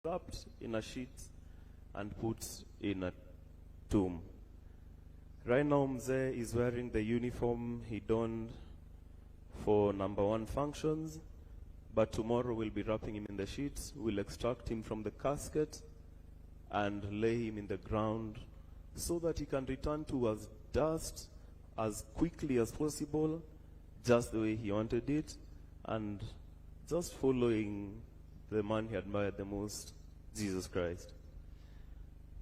wrapped in a sheet and put in a tomb. Right now, Mzee is wearing the uniform he donned for number 1 functions, but tomorrow we'll be wrapping him in the sheets. We'll extract him from the casket and lay him in the ground so that he can return to us dust as quickly as possible, just the way he wanted it, and just following the man he admired the most, Jesus Christ.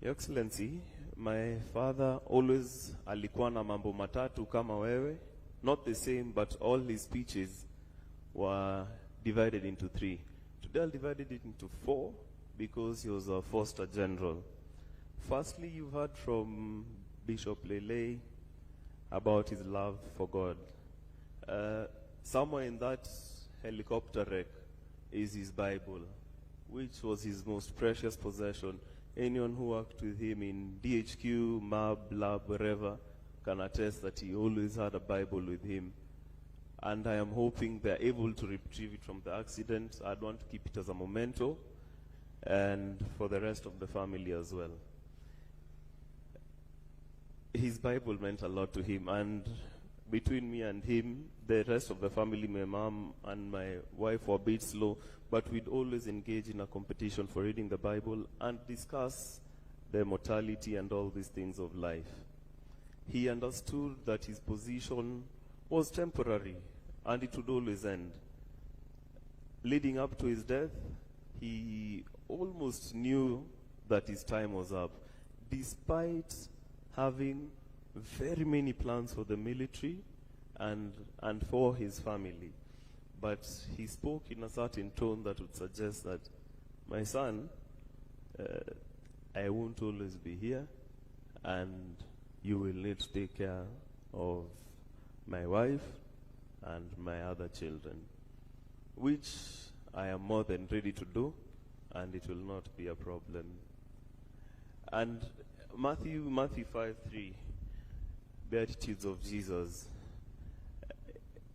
Your Excellency, my father always alikuwa na mambo matatu kama wewe, not the same, but all his speeches were divided into 3. Today I'll divide it into 4 because he was a Foster General. Firstly, you've heard from Bishop Lele about his love for God. Somewhere in that helicopter wreck is his Bible, which was his most precious possession. Anyone who worked with him in DHQ, MAB, Lab, wherever, can attest that he always had a Bible with him. And I am hoping they're able to retrieve it from the accident. I'd want to keep it as a memento, and for the rest of the family as well. His Bible meant a lot to him, and between me and him, the rest of the family, my mom and my wife, were a bit slow, but we'd always engage in a competition for reading the Bible and discuss the mortality and all these things of life. He understood that his position was temporary and it would always end. Leading up to his death, he almost knew that his time was up, despite having very many plans for the military and for his family. But he spoke in a certain tone that would suggest that, my son, I won't always be here, and you will need to take care of my wife and my other children, which I am more than ready to do, and it will not be a problem. And Matthew 5:3, Beatitudes of Jesus,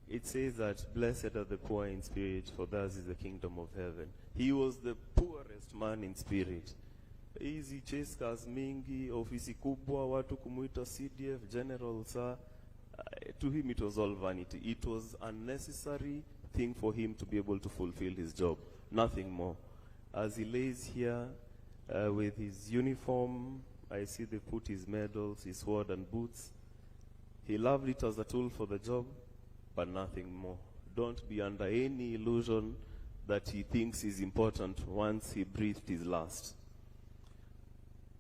it says that blessed are the poor in spirit, for theirs is the kingdom of heaven. He was the poorest man in spirit. Hizi cheskas mingi, ofisi kubwa, watu kumuita CDF, general, sir, to him it was all vanity. It was a necessary thing for him to be able to fulfill his job, nothing more. As he lays here with his uniform, I see they put his medals, his sword and boots. He loved it as a tool for the job, but nothing more. Don't be under any illusion that he thinks is important once he breathed his last.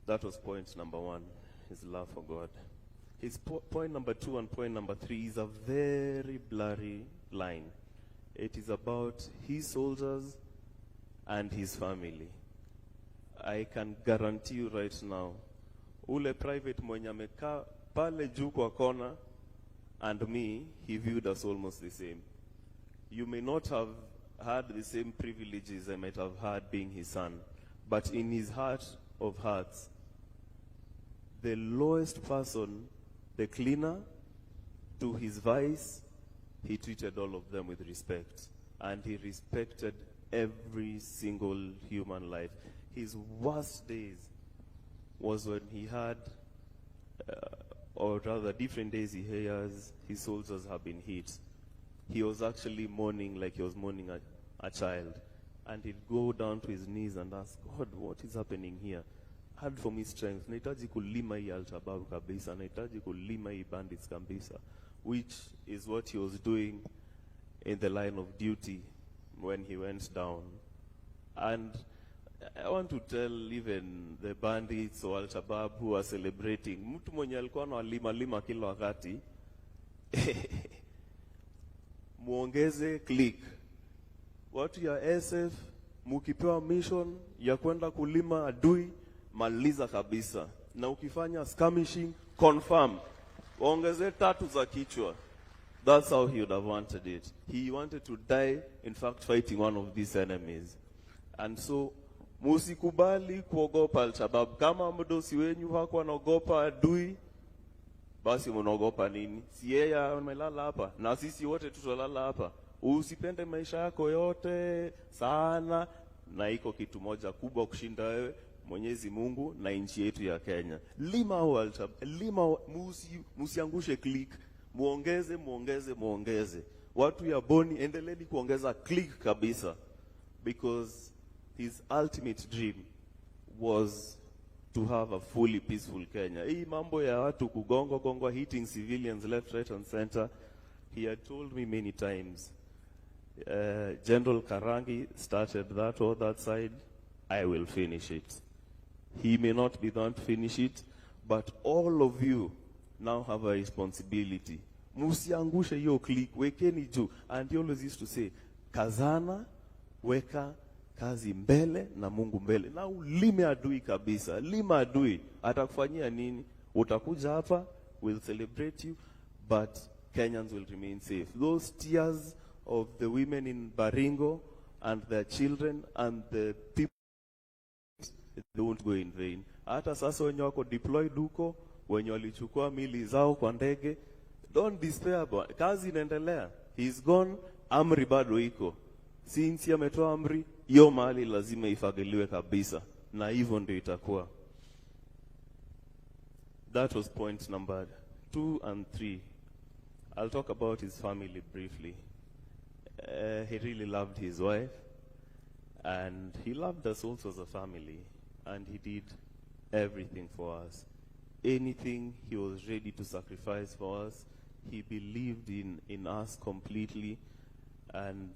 That was point number 1, his love for God. His point number 2 and point number 3 is a very blurry line. It is about his soldiers and his family. I can guarantee you right now, ule private mwenye amekaa pale juu kwa kona and me, he viewed us almost the same. You may not have had the same privileges I might have had being his son, but in his heart of hearts, the lowest person, the cleaner, to his vice, he treated all of them with respect. And he respected every single human life. His worst days was when he had, or rather different days he hears his soldiers have been hit. He was actually mourning like he was mourning a child. And he'd go down to his knees and ask, God, what is happening here? Hard for me strength. Nahitaji kulima hii Al-Shabaab kabisa. Nahitaji kulima hii bandits kabisa. Which is what he was doing in the line of duty when he went down. And I want to tell even the bandits or Al-Shabaab who are celebrating, mtu mwenye alikuwa analima kila wakati, muongeze click. Watu ya SF, mukipewa mission ya kwenda kulima adui, maliza kabisa. Na ukifanya skirmishing, confirm. Ongeze 3 za kichwa. That's how he would have wanted it. He wanted to die, in fact, fighting one of these enemies. And so, musikubali kuogopa Al-Shabaab. Kama mdosi wenyu hakuwa anaogopa adui, basi mnaogopa nini? Si yeye amelala hapa, na sisi wote tutalala hapa. Usipende maisha yako yote sana, na iko kitu moja kubwa kushinda wewe, Mwenyezi Mungu na nchi yetu ya Kenya. Lima musiangushe click, muongeze. Watu ya Boni endeleeni kuongeza click kabisa, because his ultimate dream was to have a fully peaceful Kenya. Hii mambo ya watu kugongwa hitting civilians left, right and center, he had told me many times, General Karangi started that side, I will finish it. He may not be the one to finish it, but all of you now have a responsibility. Musiangushe hiyo click, wekeni juu. And he always used to say, kazana, weka kazi mbele na Mungu mbele. Na ulime adui kabisa. Lima adui. Atakufanyia nini? Utakuja hapa, we'll celebrate you, but Kenyans will remain safe. Those tears of the women in Baringo and their children and the people, they won't go in vain. Hata sasa wenye wako deployed huko, wenye walichukua mili zao kwa ndege, don't despair, kazi inaendelea. He's gone, amri bado iko. Since ametoa amri, hiyo mahali lazima ifagiliwe kabisa. Na hivyo ndio itakuwa. That was point number 2 and 3. I'll talk about his family briefly. He really loved his wife, and he loved us also as a family, and he did everything for us. Anything he was ready to sacrifice for us. He believed in us completely. And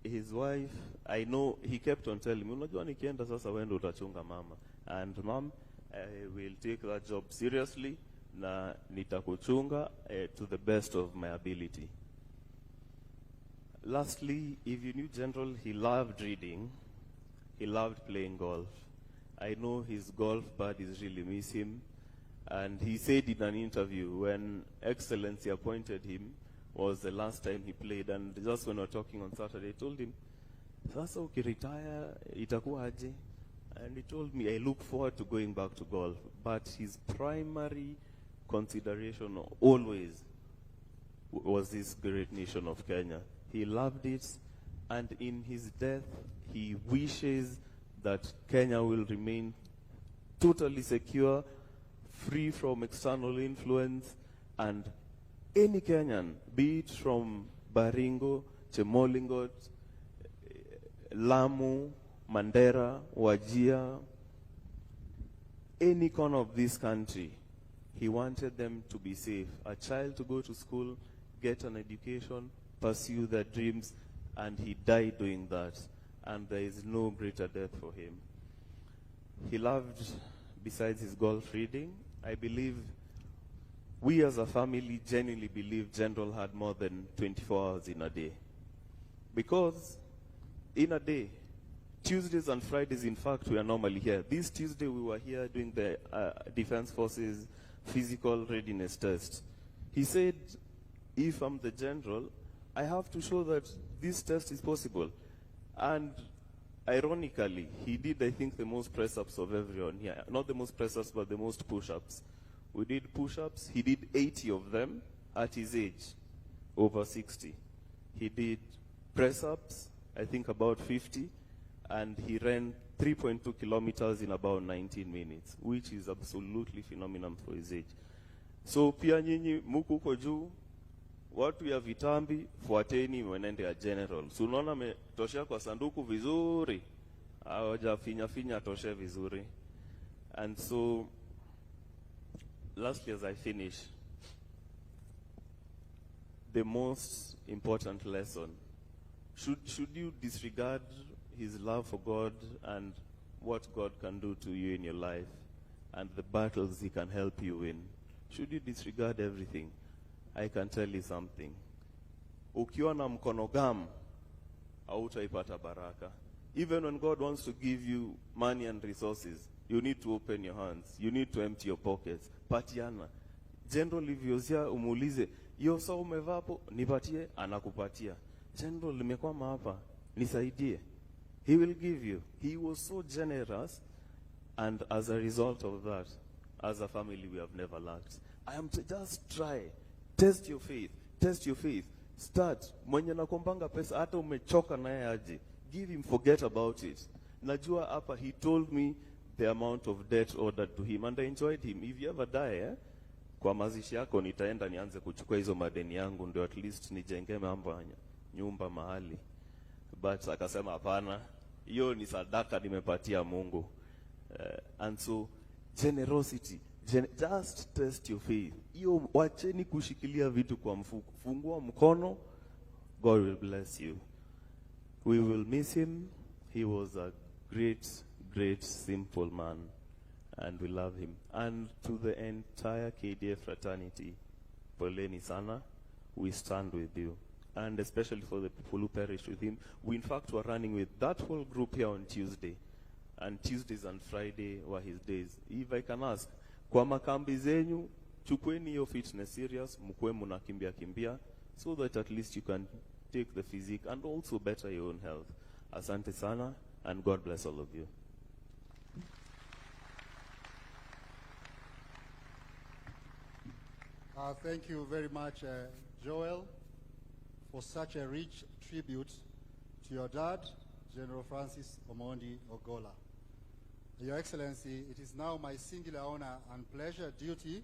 his wife, I know, he kept on telling me, unajua nikienda sasa wendo utachunga mama. And mom, I will take that job seriously, na nitakuchunga to the best of my ability. Lastly, if you knew General, he loved reading. He loved playing golf. I know his golf buddies really miss him. And he said in an interview, when Excellency appointed him, was the last time he played. And just when we were talking on Saturday, I told him, sasa ukiretire, itakuwa aje? And he told me, I look forward to going back to golf. But his primary consideration always was this great nation of Kenya. He loved it, and in his death, he wishes that Kenya will remain totally secure, free from external influence, and any Kenyan, be it from Baringo, Chemolingot, Lamu, Mandera, Wajir, any corner of this country, he wanted them to be safe. A child to go to school, get an education, pursue their dreams, and he died doing that. And there is no greater death for him. He loved, besides his golf reading, I believe, we as a family genuinely believe General had more than 24 hours in a day. Because in a day, Tuesdays and Fridays, in fact, we are normally here. This Tuesday, we were here doing the Defense Forces physical readiness test. He said, if I'm the general, I have to show that this test is possible. And ironically, he did, I think, the most press-ups of everyone here. Not the most press-ups, but the most push-ups. We did push-ups. He did 80 of them at his age, over 60. He did press-ups, I think about 50, and he ran 3.2 kilometers in about 19 minutes, which is absolutely phenomenal for his age. So pia nyinyi muku uko juu, watu ya vitambi, fuateni mwenende ya general. So unaona metoshea kwa sanduku vizuri, hawaja finya toshe vizuri. And so, lastly as I finish, the most important lesson, should you disregard his love for God and what God can do to you in your life and the battles he can help you in? Should you disregard everything? I can tell you something. Ukiwa na mkono gamu, hautaipata baraka. Even when God wants to give you money and resources, you need to open your hands. You need to empty your pockets. Patiana. General Liviozia umuulize, yo sa umevapo, nipatie, anakupatia. General, nimekwama hapa, nisaidie. He will give you. He was so generous, and as a result of that, as a family, we have never lacked. I am to just try. Test your faith. Test your faith. Start. Mwenye nakumbanga pesa, hata umechoka naye aje. give him, forget about it. Najua hapa, he told me the amount of debt ordered to him, and I enjoyed him. If you ever die, kwa mazishi yako nitaenda nianze kuchukua hizo madeni yangu, ndio at least nijenge mambo nyumba mahali. But akasema hapana, hiyo ni sadaka nimepatia Mungu. And so generosity, just test your faith. Hiyo wacheni kushikilia vitu kwa mfuko. Fungua mkono, God will bless you. We will miss him. He was a great simple man, and we love him. And to the entire KDF fraternity, poleni sana, we stand with you. And especially for the people who perished with him. We in fact were running with that whole group here on Tuesday. And Tuesdays and Friday were his days. If I can ask, kwa makambi zenyu, chukweni hiyo fitness serious, mkwe kimbia, so that at least you can take the physique and also better your own health. Asante sana, and God bless all of you. Thank you very much, Joel, for such a rich tribute to your dad, General Francis Omondi Ogolla. Your Excellency, it is now my singular honor and pleasure duty